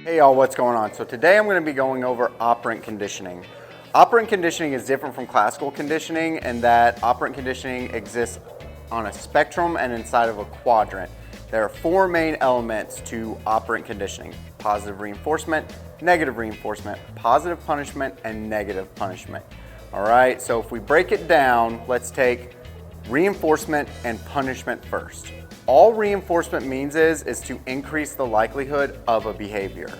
Hey y'all, what's going on? So today I'm going to be going over operant conditioning. Operant conditioning is different from classical conditioning in that operant conditioning exists on a spectrum and inside of a quadrant. There are four main elements to operant conditioning: positive reinforcement, negative reinforcement, positive punishment, and negative punishment. All right, so if we break it down, let's take reinforcement and punishment first. All reinforcement means is to increase the likelihood of a behavior.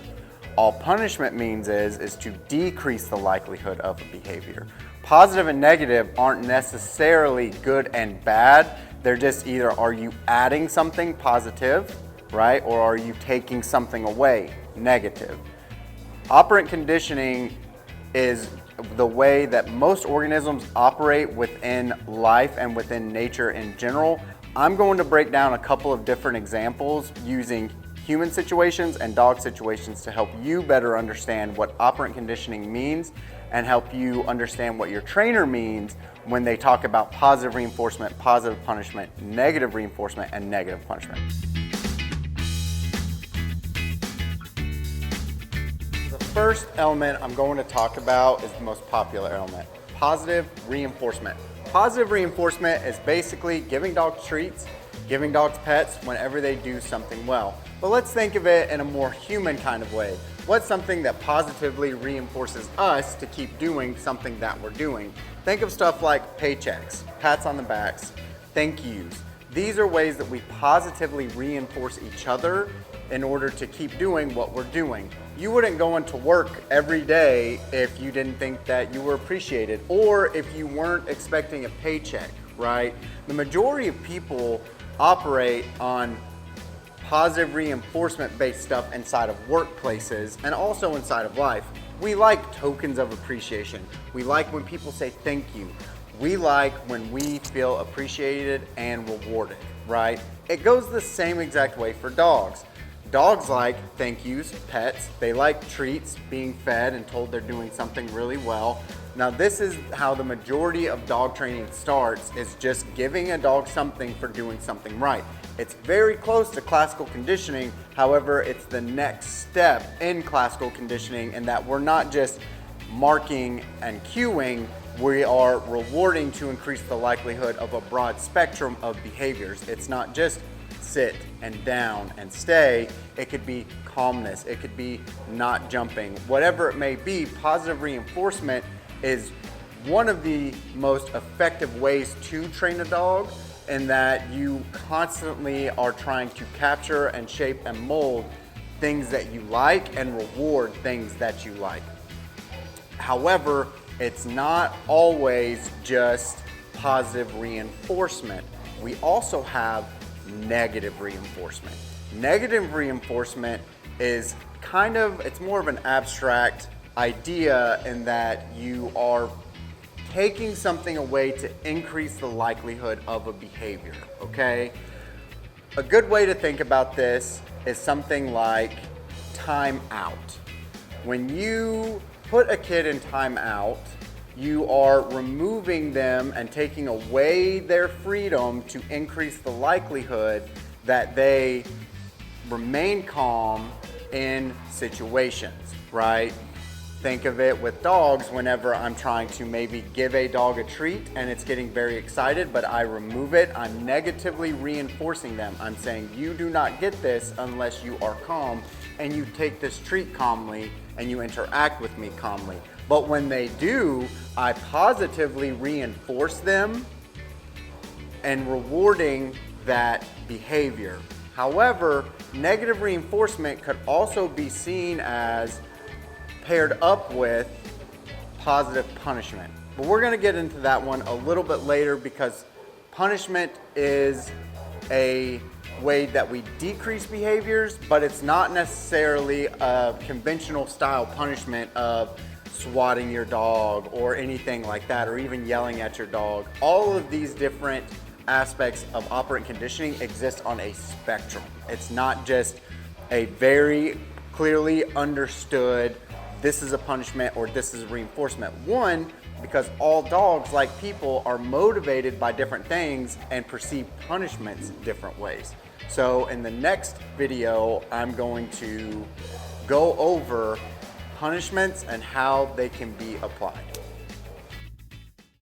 All punishment means is to decrease the likelihood of a behavior. Positive and negative aren't necessarily good and bad. They're just either are you adding something positive, right, or are you taking something away, negative. Operant conditioning is the way that most organisms operate within life and within nature in general. I'm going to break down a couple of different examples using human situations and dog situations to help you better understand what operant conditioning means and help you understand what your trainer means when they talk about positive reinforcement, positive punishment, negative reinforcement, and negative punishment. The first element I'm going to talk about is the most popular element: positive reinforcement. Positive reinforcement is basically giving dogs treats, giving dogs pets whenever they do something well. But let's think of it in a more human kind of way. What's something that positively reinforces us to keep doing something that we're doing? Think of stuff like paychecks, pats on the backs, thank yous. These are ways that we positively reinforce each other in order to keep doing what we're doing. You wouldn't go into work every day if you didn't think that you were appreciated or if you weren't expecting a paycheck, right? The majority of people operate on positive reinforcement based stuff inside of workplaces and also inside of life. We like tokens of appreciation. We like when people say thank you. We like when we feel appreciated and rewarded, right? It goes the same exact way for dogs. Dogs like thank yous, pets. They like treats, being fed and told they're doing something really well. Now this is how the majority of dog training starts, is just giving a dog something for doing something right. It's very close to classical conditioning. However, it's the next step in classical conditioning in that we're not just marking and cueing, we are rewarding to increase the likelihood of a broad spectrum of behaviors. It's not just sit and down and stay. It could be calmness, it could be not jumping, whatever it may be. Positive reinforcement is one of the most effective ways to train a dog, in that you constantly are trying to capture and shape and mold things that you like and reward things that you like. However, it's not always just positive reinforcement. We also have negative reinforcement. Negative reinforcement is it's more of an abstract idea in that you are taking something away to increase the likelihood of a behavior, okay? A good way to think about this is something like time out. When you put a kid in time out, you are removing them and taking away their freedom to increase the likelihood that they remain calm in situations, right? Think of it with dogs. Whenever I'm trying to maybe give a dog a treat and it's getting very excited, but I remove it, I'm negatively reinforcing them. I'm saying, you do not get this unless you are calm and you take this treat calmly and you interact with me calmly. But when they do, I positively reinforce them and rewarding that behavior. However, negative reinforcement could also be seen as paired up with positive punishment. But we're going to get into that one a little bit later, because punishment is a way that we decrease behaviors, but it's not necessarily a conventional style punishment of swatting your dog or anything like that, or even yelling at your dog. All of these different aspects of operant conditioning exist on a spectrum. It's not just a very clearly understood, this is a punishment or this is a reinforcement. One, because all dogs, like people, are motivated by different things and perceive punishments different ways. So in the next video, I'm going to go over punishments and how they can be applied.